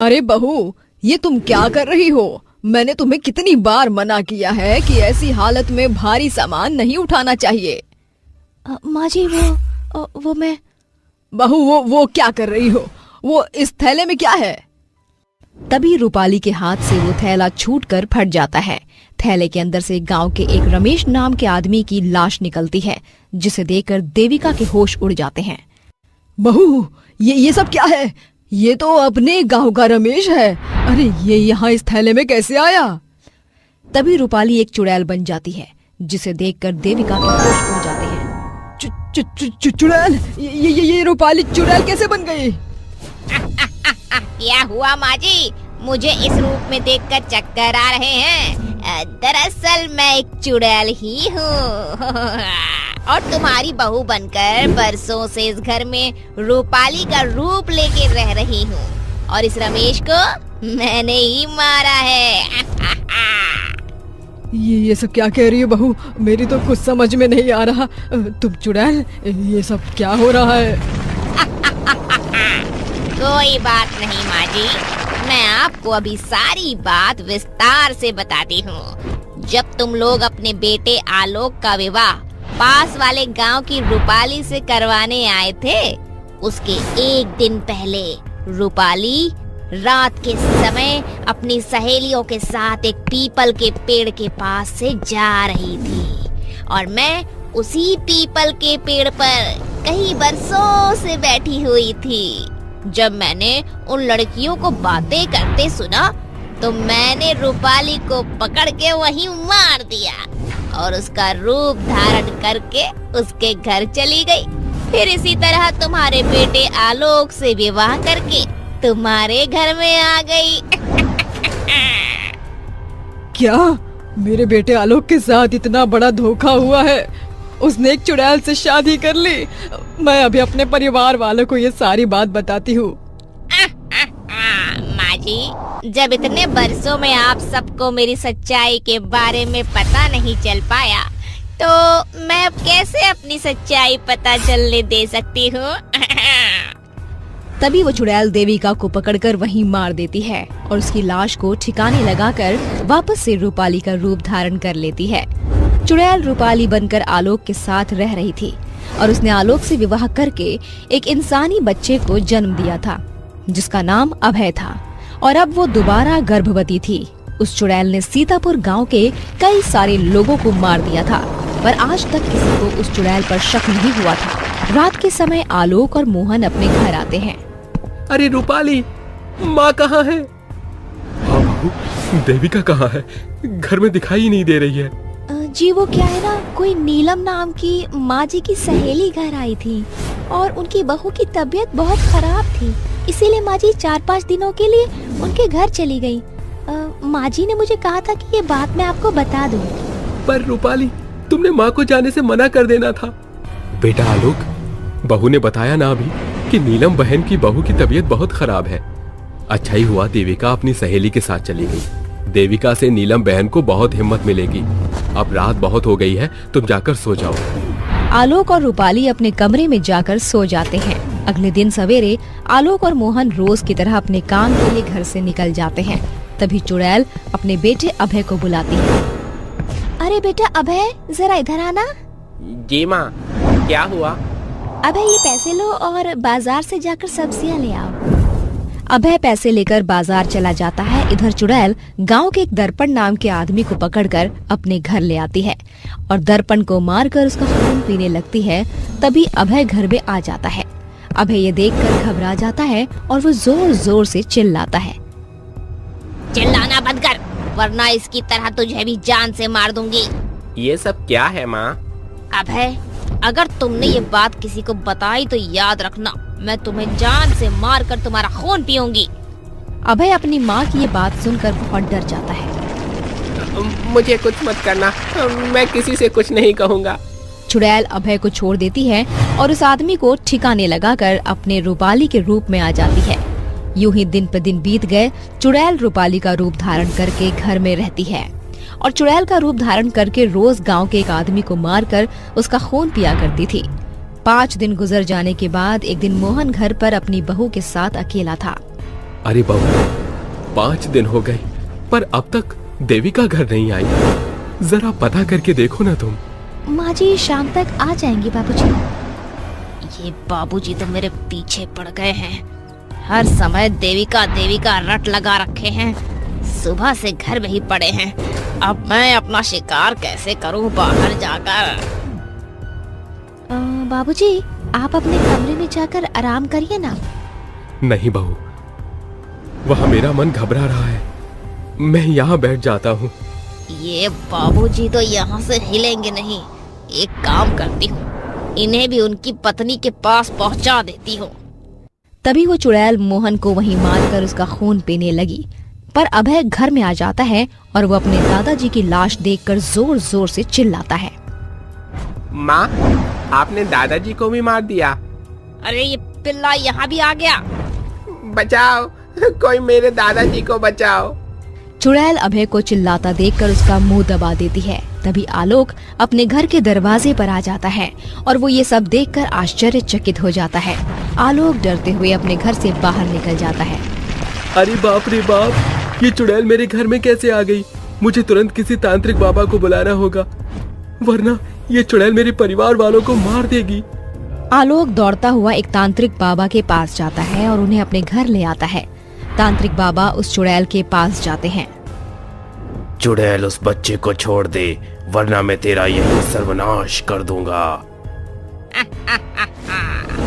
अरे बहू, ये तुम क्या कर रही हो? मैंने तुम्हें कितनी बार मना किया है कि ऐसी हालत में भारी सामान नहीं उठाना चाहिए। माँ जी वो मैं। बहू वो क्या कर रही हो? वो इस थैले में क्या है? तभी रूपाली के हाथ से वो थैला छूटकर फट जाता है। थैले के अंदर से गांव के एक रमेश नाम के आदमी की लाश निकलती है, जिसे देखकर देविका के होश उड़ जाते हैं। बहू, ये सब क्या है? ये तो अपने गांव का रमेश है। अरे ये यहाँ इस थैले में कैसे आया? तभी रूपाली एक चुड़ैल बन जाती है, जिसे देखकर देविका के होश उड़ जाते हैं। चुड़ैल? ये रूपाली चुड़ैल कैसे बन गई? क्या हुआ माँ जी? मुझे इस रूप में देखकर चक्कर आ रहे हैं। दरअसल मैं एक चुड़ैल ही हूँ और तुम्हारी बहू बनकर बरसों से इस घर में रूपाली का रूप लेके रह रही हूँ और इस रमेश को मैंने ही मारा है। ये सब क्या कह रही है बहू? मेरी तो कुछ समझ में नहीं आ रहा। तुम चुड़ैल, ये सब क्या हो रहा है? कोई बात नहीं माँ जी, मैं आपको अभी सारी बात विस्तार से बताती हूँ। जब तुम लोग अपने बेटे आलोक का विवाह पास वाले गांव की रूपाली से करवाने आए थे, उसके एक दिन पहले रूपाली रात के समय अपनी सहेलियों के साथ एक पीपल के पेड़ के पास से जा रही थी और मैं उसी पीपल के पेड़ पर कई बरसों से बैठी हुई थी। जब मैंने उन लड़कियों को बातें करते सुना तो मैंने रूपाली को पकड़ के वहीं मार दिया और उसका रूप धारण करके उसके घर चली गई। फिर इसी तरह तुम्हारे बेटे आलोक से विवाह करके तुम्हारे घर में आ गई। क्या मेरे बेटे आलोक के साथ इतना बड़ा धोखा हुआ है? उसने एक चुड़ैल से शादी कर ली। मैं अभी अपने परिवार वालों को ये सारी बात बताती हूँ। माँ जी, जब इतने बरसों में आप सबको मेरी सच्चाई के बारे में पता नहीं चल पाया, तो मैं अब कैसे अपनी सच्चाई पता चलने दे सकती हूँ? तभी वो चुड़ैल देविका को पकड़कर वहीं मार देती है और उसकी लाश को ठिकाने लगाकर वापस से रूपाली का रूप धारण कर लेती है। चुड़ैल रूपाली बनकर आलोक के साथ रह रही थी और उसने आलोक से विवाह करके एक इंसानी बच्चे को जन्म दिया था, जिसका नाम अभय था और अब वो दोबारा गर्भवती थी। उस चुड़ैल ने सीतापुर गांव के कई सारे लोगों को मार दिया था, पर आज तक किसी को उस चुड़ैल पर शक नहीं हुआ था। रात के समय आलोक और मोहन अपने घर आते हैं। अरे रूपाली, माँ कहाँ है? हाँ बाबू, देविका कहाँ है? घर में दिखाई ही नहीं दे रही है। जी वो क्या है ना, कोई नीलम नाम की माँ जी की सहेली घर आई थी और उनकी बहू की तबीयत बहुत खराब थी, इसीलिए माँ जी 4-5 दिनों के लिए उनके घर चली गई। माँ जी ने मुझे कहा था कि ये बात मैं आपको बता दूं। पर रूपाली, तुमने माँ को जाने से मना कर देना था। बेटा आलोक, बहू ने बताया ना अभी कि नीलम बहन की बहू की तबीयत बहुत खराब है। अच्छा ही हुआ देविका अपनी सहेली के साथ चली गई। देविका से नीलम बहन को बहुत हिम्मत मिलेगी। अब रात बहुत हो गई है, तुम जाकर सो जाओ। आलोक और रूपाली अपने कमरे में जाकर सो जाते हैं। अगले दिन सवेरे आलोक और मोहन रोज की तरह अपने काम के लिए घर से निकल जाते हैं। तभी चुड़ैल अपने बेटे अभय को बुलाती है। अरे बेटा अभय, जरा इधर आना। जी माँ, क्या हुआ? अभय ये पैसे लो और बाजार से जाकर सब्जियां ले आओ। अभय पैसे लेकर बाजार चला जाता है। इधर चुड़ैल गांव के एक दर्पण नाम के आदमी को पकड़कर अपने घर ले आती है और दर्पण को मारकर उसका खून पीने लगती है। तभी अभय घर में आ जाता है। अभय ये देखकर घबरा जाता है और वो जोर जोर से चिल्लाता है। चिल्लाना बंद कर, वरना इसकी तरह तुझे भी जान से मार दूंगी। ये सब क्या है माँ? अभय, अगर तुमने ये बात किसी को बताई तो याद रखना, मैं तुम्हें जान से मारकर तुम्हारा खून पीऊंगी। अभय अपनी माँ की ये बात सुनकर बहुत डर जाता है। मुझे कुछ मत करना, मैं किसी से कुछ नहीं कहूँगा। चुड़ैल अभय को छोड़ देती है और उस आदमी को ठिकाने लगाकर अपने रूपाली के रूप में आ जाती है। यूं ही दिन पर दिन बीत गए। चुड़ैल रूपाली का रूप धारण करके घर में रहती है और चुड़ैल का रूप धारण करके रोज गांव के एक आदमी को मारकर उसका खून पिया करती थी। 5 दिन गुजर जाने के बाद एक दिन मोहन घर पर अपनी बहू के साथ अकेला था। अरे बहू, 5 दिन हो गए पर अब तक देविका घर नहीं आई। जरा पता करके देखो ना तुम। माँ जी शाम तक आ जाएंगे बाबूजी। ये बाबूजी तो मेरे पीछे पड़ गए हैं। हर समय देविका देविका रट लगा रखे हैं। सुबह से घर में ही पड़े हैं। अब मैं अपना शिकार कैसे करूं बाहर जाकर। बाबूजी आप अपने कमरे में जाकर आराम करिए ना। नहीं बहू, वहाँ मेरा मन घबरा रहा है। मैं यहाँ बैठ जाता हूँ। ये बाबूजी तो यहाँ से हिलेंगे नहीं। एक काम करती हूँ, इन्हें भी उनकी पत्नी के पास पहुँचा देती हूँ। तभी वो चुड़ैल मोहन को वहीं मारकर उसका खून पीने लगी। पर अभय घर में आ जाता है और वो अपने दादाजी की लाश देखकर जोर जोर से चिल्लाता है। माँ, आपने दादाजी को भी मार दिया। अरे ये पिल्ला यहाँ भी आ गया। बचाओ, कोई मेरे दादाजी को बचाओ। चुड़ैल अभय को चिल्लाता देखकर उसका मुंह दबा देती है। तभी आलोक अपने घर के दरवाजे पर आ जाता है और वो ये सब देखकर आश्चर्यचकित हो जाता है। आलोक डरते हुए अपने घर से बाहर निकल जाता है। अरे बाप रे बाप, ये चुड़ैल मेरे घर में कैसे आ गई? मुझे तुरंत किसी तांत्रिक बाबा को बुलाना होगा, वरना ये चुड़ैल मेरे परिवार वालों को मार देगी। आलोक दौड़ता हुआ एक तांत्रिक बाबा के पास जाता है और उन्हें अपने घर ले आता है। तांत्रिक बाबा उस चुड़ैल के पास जाते हैं। चुड़ैल, उस बच्चे को छोड़ दे, वरना मैं तेरा यही सर्वनाश कर दूंगा।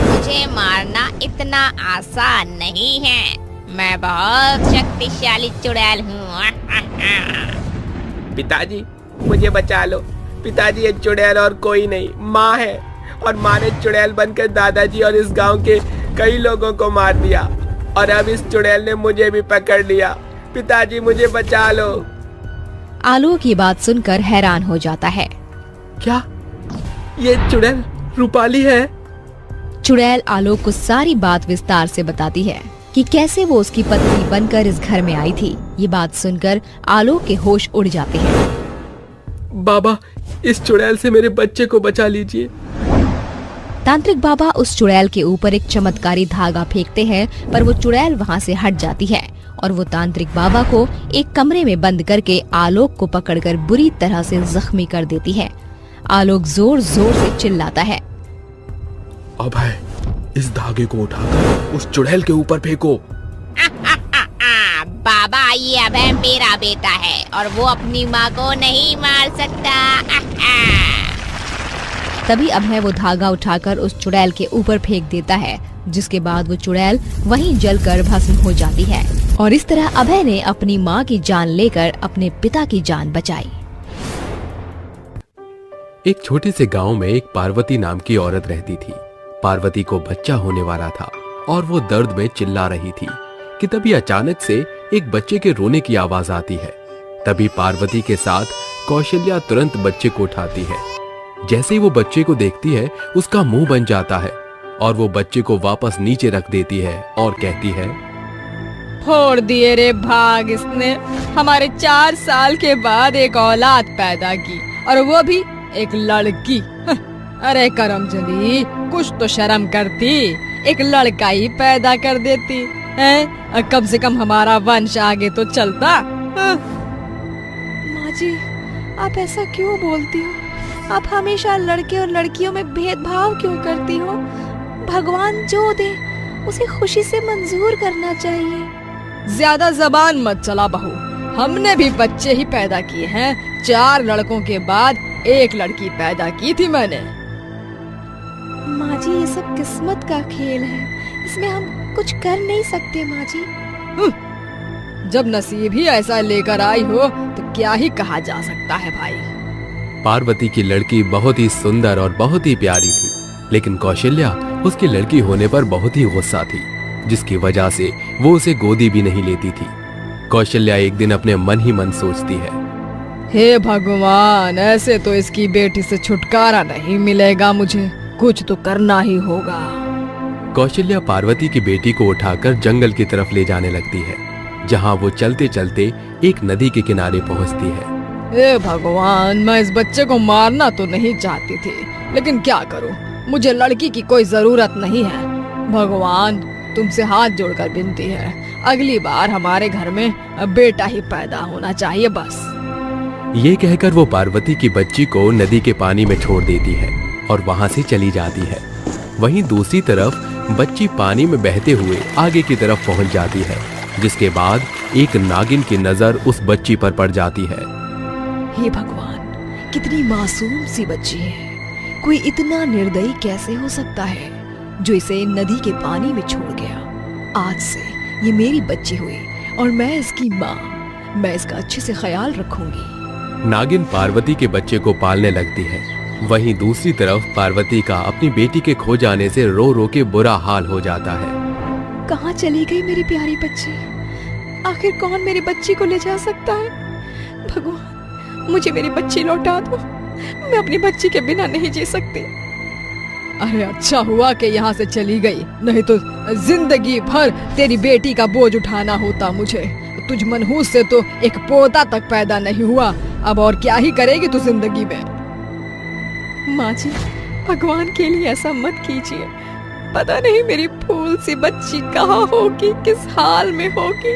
मुझे मारना इतना आसान नहीं है। मैं बहुत शक्तिशाली चुड़ैल हूँ। पिताजी, मुझे बचा लो। पिताजी, ये चुड़ैल और कोई नहीं, माँ है। और माँ ने चुड़ैल बनकर दादाजी और इस गांव के कई लोगों को मार दिया। और अब इस चुड़ैल ने मुझे भी पकड़ लिया। पिताजी, मुझे बचा लो। आलोक ये बात सुनकर हैरान हो जाता है। क्या ये चुड़ैल रूपाली है? चुड़ैल आलोक को सारी बात विस्तार से बताती है कि कैसे वो उसकी पत्नी बनकर इस घर में आई थी। ये बात सुनकर आलोक के होश उड़ जाते हैं। बाबा, इस चुड़ैल से मेरे बच्चे को बचा लीजिए। तांत्रिक बाबा उस चुड़ैल के ऊपर एक चमत्कारी धागा फेंकते हैं, पर वो चुड़ैल वहाँ से हट जाती है और वो तांत्रिक बाबा को एक कमरे में बंद करके आलोक को पकड़कर बुरी तरह से जख्मी कर देती है। आलोक जोर जोर से चिल्लाता है। अभय, इस धागे को उठाकर उस चुड़ैल के ऊपर फेंको। बाबा, ये अभय मेरा बेटा है और वो अपनी माँ को नहीं मार सकता। तभी अभय वो धागा उठाकर उस चुड़ैल के ऊपर फेंक देता है, जिसके बाद वो चुड़ैल वहीं जलकर भस्म हो जाती है। और इस तरह अभय ने अपनी माँ की जान लेकर अपने पिता की जान बचाई। एक छोटे से गांव में एक पार्वती नाम की औरत रहती थी। पार्वती को बच्चा होने वाला था और वो दर्द में चिल्ला रही थी कि तभी अचानक से एक बच्चे के रोने की आवाज आती है। तभी पार्वती के साथ कौशल्या तुरंत बच्चे को उठाती है। जैसे ही वो बच्चे को देखती है, उसका मुंह बन जाता है और वो बच्चे को वापस नीचे रख देती है और कहती है, फोड़ दिए रे भाग इसने। हमारे 4 साल के बाद एक औलाद पैदा की और वो भी एक लड़की। अरे करमजली, कुछ तो शर्म करती, एक लड़का ही पैदा कर देती है। कम से कम हमारा वंश आगे तो चलता। माँ जी, आप ऐसा क्यों बोलती हो? आप हमेशा लड़के और लड़कियों में भेदभाव क्यों करती हो? भगवान जो दे उसे खुशी से मंजूर करना चाहिए। ज्यादा जबान मत चला बहू, हमने भी बच्चे ही पैदा किए हैं। 4 लड़कों के बाद एक लड़की पैदा की थी मैंने। माँ जी, ये सब किस्मत का खेल है, इसमें हम कुछ कर नहीं सकते माँ जी। जब नसीब ही ऐसा लेकर आई हो तो क्या ही कहा जा सकता है भाई। पार्वती की लड़की बहुत ही सुंदर और बहुत ही प्यारी थी, लेकिन कौशल्या उसकी लड़की होने पर बहुत ही गुस्सा थी, जिसकी वजह से वो उसे गोदी भी नहीं लेती थी। कौशल्या एक दिन अपने मन ही मन सोचती है, हे भगवान, ऐसे तो इसकी बेटी से छुटकारा नहीं मिलेगा, मुझे कुछ तो करना ही होगा। कौशल्या पार्वती की बेटी को उठाकर जंगल की तरफ ले जाने लगती है, जहाँ वो चलते चलते एक नदी के किनारे पहुँचती है। हे भगवान, मैं इस बच्चे को मारना तो नहीं चाहती थी, लेकिन क्या करूं, मुझे लड़की की कोई जरूरत नहीं है। भगवान, तुमसे हाथ जोड़कर विनती है, अगली बार हमारे घर में बेटा ही पैदा होना चाहिए बस। ये कहकर वो पार्वती की बच्ची को नदी के पानी में छोड़ देती है और वहां से चली जाती है। वहीं दूसरी तरफ बच्ची पानी में बहते हुए आगे की तरफ पहुंच जाती है, जिसके बाद एक नागिन की नजर उस बच्ची पर पड़ जाती है। हे भगवान, कितनी मासूम सी बच्ची है। कोई इतना निर्दयी कैसे हो सकता है जो इसे नदी के पानी में छोड़ गया। आज से ये मेरी बच्ची हुई और मैं इसकी माँ। मैं इसका अच्छे से ख्याल रखूंगी। नागिन पार्वती के बच्चे को पालने लगती है। वहीं दूसरी तरफ पार्वती का अपनी बेटी के खो जाने से रो रो के बुरा हाल हो जाता है। कहाँ चली गई मेरी प्यारी बच्ची? आखिर कौन मेरी बच्ची को ले जा सकता है? भगवान, मुझे मेरी बच्ची लौटा दो। मैं अपनी बच्ची के बिना नहीं जी सकती। अरे अच्छा हुआ कि यहाँ से चली गई, नहीं तो जिंदगी भर तेरी बेटी का बोझ उठाना होता मुझे। तुझ मनहूस से तो एक पोता तक पैदा नहीं हुआ, अब और क्या ही करेगी तू जिंदगी में। माँ जी, भगवान के लिए ऐसा मत कीजिए। पता नहीं मेरी फूल सी बच्ची कहाँ होगी, किस हाल में होगी।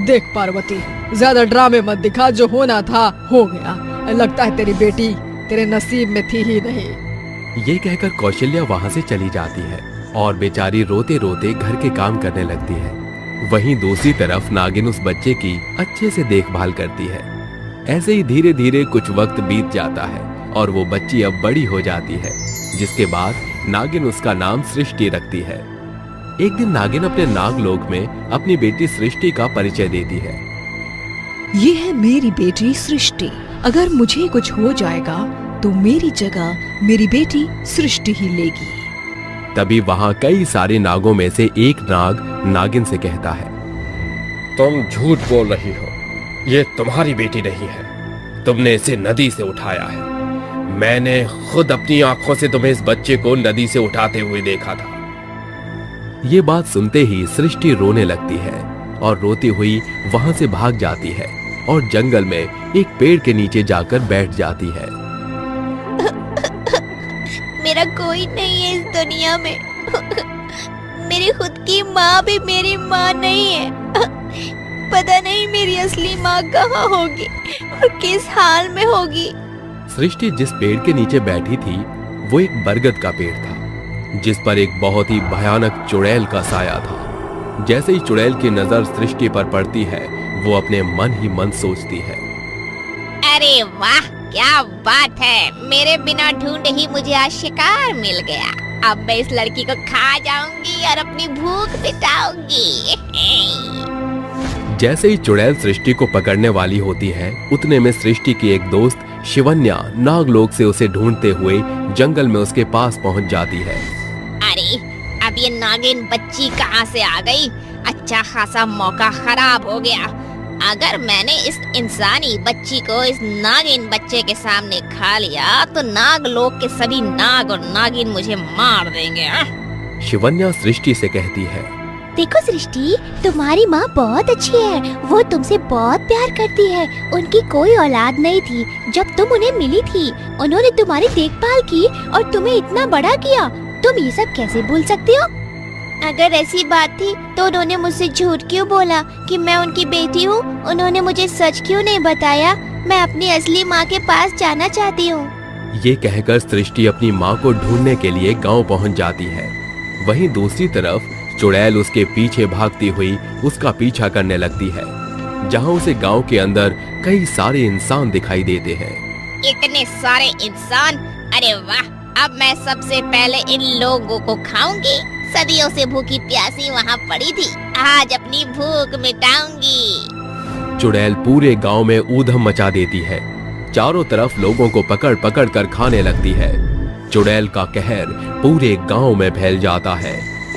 देख पार्वती, ज्यादा ड्रामे मत दिखा, जो होना था हो गया। लगता है तेरी बेटी तेरे नसीब में थी ही नहीं। ये कहकर कौशल्या वहां से चली जाती है और बेचारी रोते रोते घर के काम करने लगती है। वहीं दूसरी तरफ नागिन उस बच्चे की अच्छे से देखभाल करती है। ऐसे ही धीरे धीरे कुछ वक्त बीत जाता है और वो बच्ची अब बड़ी हो जाती है, जिसके बाद नागिन उसका नाम सृष्टि रखती है। एक दिन नागिन अपने नागलोक में अपनी बेटी सृष्टि का परिचय देती है। ये है मेरी बेटी सृष्टि। अगर मुझे कुछ हो जाएगा तो मेरी जगह मेरी बेटी सृष्टि ही लेगी। तभी वहां कई सारे नागों में से एक नाग नागिन से कहता है, तुम झूठ बोल रही हो, ये तुम्हारी बेटी नहीं है। तुमने इसे नदी से उठाया है। मैंने खुद अपनी आंखों से तुम्हें इस बच्चे को नदी से उठाते हुए देखा था। ये बात सुनते ही सृष्टि रोने लगती है और रोती हुई वहां से भाग जाती है और जंगल में एक पेड़ के नीचे जाकर बैठ जाती है। मेरा कोई नहीं है इस दुनिया में। मेरी खुद की माँ भी मेरी माँ नहीं है। पता नहीं मेरी असली माँ कहाँ होगी और किस हाल में होगी। सृष्टि जिस पेड़ के नीचे बैठी थी वो एक बरगद का पेड़ था, जिस पर एक बहुत ही भयानक चुड़ैल का साया था। जैसे ही चुड़ैल की नजर सृष्टि पर पड़ती है, वो अपने मन ही मन सोचती है, अरे वाह, क्या बात है। मेरे बिना ढूंढे ही मुझे आज शिकार मिल गया। अब मैं इस लड़की को खा जाऊंगी और अपनी भूख मिटाऊंगी। जैसे ही चुड़ैल सृष्टि को पकड़ने वाली होती है, उतने में सृष्टि की एक दोस्त शिवन्या नागलोक से उसे ढूंढते हुए जंगल में उसके पास पहुंच जाती है। अरे, अब ये नागिन बच्ची कहाँ से आ गई? अच्छा खासा मौका खराब हो गया। अगर मैंने इस इंसानी बच्ची को इस नागिन बच्चे के सामने खा लिया तो नागलोक के सभी नाग और नागिन मुझे मार देंगे। शिवन्या सृष्टि से कहती है, देखो सृष्टि, तुम्हारी माँ बहुत अच्छी है। वो तुमसे बहुत प्यार करती है। उनकी कोई औलाद नहीं थी। जब तुम उन्हें मिली थी, उन्होंने तुम्हारी देखभाल की और तुम्हें इतना बड़ा किया। तुम ये सब कैसे भूल सकती हो? अगर ऐसी बात थी तो उन्होंने मुझसे झूठ क्यों बोला कि मैं उनकी बेटी हूँ? उन्होंने मुझे सच क्यों नहीं बताया? मैं अपनी असली माँ के पास जाना चाहती हूँ। ये कहकर सृष्टि अपनी माँ को ढूंढने के लिए गांव पहुंच जाती है। वहीं दूसरी तरफ चुड़ैल उसके पीछे भागती हुई उसका पीछा करने लगती है, जहां उसे गांव के अंदर कई सारे इंसान दिखाई देते हैं। इतने सारे इंसान! अरे वाह, अब मैं सबसे पहले इन लोगों को खाऊंगी। सदियों से भूखी प्यासी वहाँ पड़ी थी, आज अपनी भूख मिटाऊंगी। चुड़ैल पूरे गांव में ऊधम मचा देती है। चारों तरफ लोगों को पकड़ पकड़ कर खाने लगती है। चुड़ैल का कहर पूरे गांव में फैल जाता है।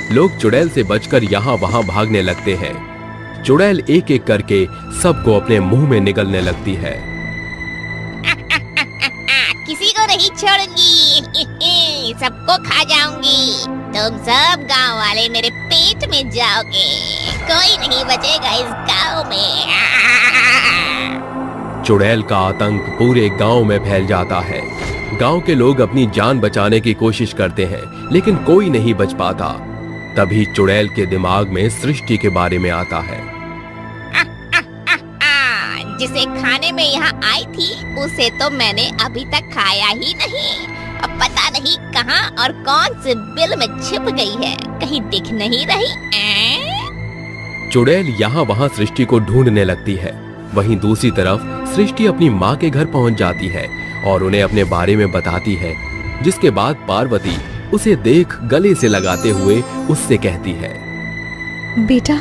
लोग चुड़ैल से बचकर यहाँ वहाँ भागने लगते हैं। चुड़ैल एक एक करके सबको अपने मुंह में निगलने लगती है। किसी को नहीं छोड़ूंगी, सबको खा जाऊंगी। तुम सब गांव वाले मेरे पेट में जाओगे। कोई नहीं बचेगा इस गांव में। चुड़ैल का आतंक पूरे गांव में फैल जाता है। गांव के लोग अपनी जान बचाने की कोशिश करते हैं, लेकिन कोई नहीं बच पाता। तभी चुड़ैल के दिमाग में सृष्टि के बारे में आता है। जिसे खाने में यहाँ आई थी उसे तो मैंने अभी तक खाया ही नहीं। अब पता नहीं कहाँ और कौन से बिल में छिप गई है, कहीं दिख नहीं रही। चुड़ैल यहाँ वहाँ सृष्टि को ढूंढने लगती है। वहीं दूसरी तरफ सृष्टि अपनी माँ के घर पहुँच जाती है और उन्हें अपने बारे में बताती है, जिसके बाद पार्वती उसे देख गले से लगाते हुए उससे कहती है, बेटा,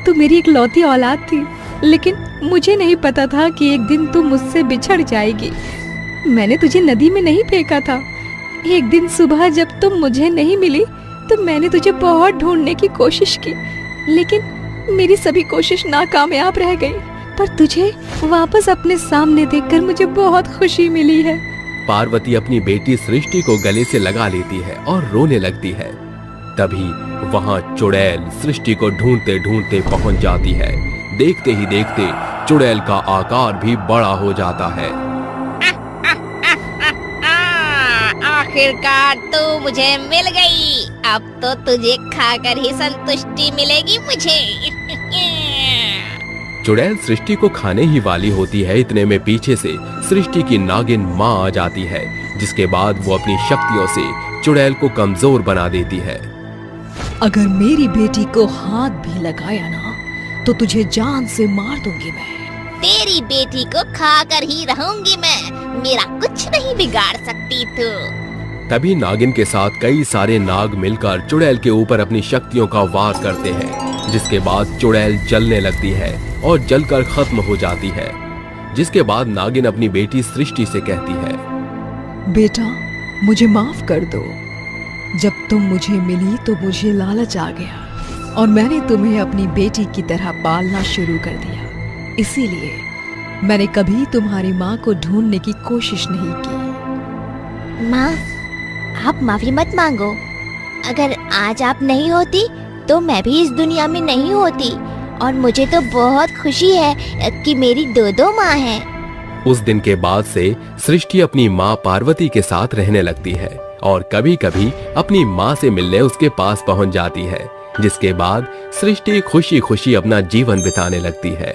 तू मेरी एक लौती औलाद थी, लेकिन मुझे नहीं पता था कि एक दिन तू मुझसे बिछड़ जाएगी। मैंने तुझे नदी में नहीं फेंका था। एक दिन सुबह जब तुम मुझे नहीं मिली तो मैंने तुझे बहुत ढूंढने की कोशिश की, लेकिन मेरी सभी कोशिश नाकामयाब रह गई। पर तुझे वापस अपने सामने देखकर मुझे बहुत खुशी मिली है। पार्वती अपनी बेटी सृष्टि को गले से लगा लेती है और रोने लगती है। तभी वहाँ चुड़ैल सृष्टि को ढूंढते ढूंढते पहुंच जाती है। देखते ही देखते चुड़ैल का आकार भी बड़ा हो जाता है। आखिरकार तू मुझे मिल गई। अब तो तुझे खाकर ही संतुष्टि मिलेगी मुझे। चुड़ैल सृष्टि को खाने ही वाली होती है, इतने में पीछे से सृष्टि की नागिन माँ आ जाती है, जिसके बाद वो अपनी शक्तियों से चुड़ैल को कमजोर बना देती है। अगर मेरी बेटी को हाथ भी लगाया ना तो तुझे जान से मार दूंगी मैं। तेरी बेटी को खाकर ही रहूंगी मैं, मेरा कुछ नहीं बिगाड़ सकती तू। तभी नागिन के साथ कई सारे नाग मिलकर चुड़ैल के ऊपर अपनी शक्तियों का वार करते हैं, जिसके बाद चुड़ैल जलने लगती है और जलकर खत्म हो जाती है। जिसके बाद नागिन अपनी बेटी सृष्टि से कहती है, बेटा, मुझे माफ कर दो। जब तुम मुझे मिली तो मुझे लालच आ गया और मैंने तुम्हें अपनी बेटी की तरह पालना शुरू कर दिया। इसीलिए मैंने कभी तुम्हारी माँ को ढूंढने की कोशिश नहीं की। माँ, आप माफी मत मांगो। अगर आज आप नहीं होती तो मैं भी इस दुनिया में नहीं होती, और मुझे तो बहुत खुशी है कि मेरी दो माँ हैं। उस दिन के बाद से सृष्टि अपनी माँ पार्वती के साथ रहने लगती है और कभी कभी अपनी माँ से मिलने उसके पास पहुँच जाती है, जिसके बाद सृष्टि खुशी खुशी अपना जीवन बिताने लगती है।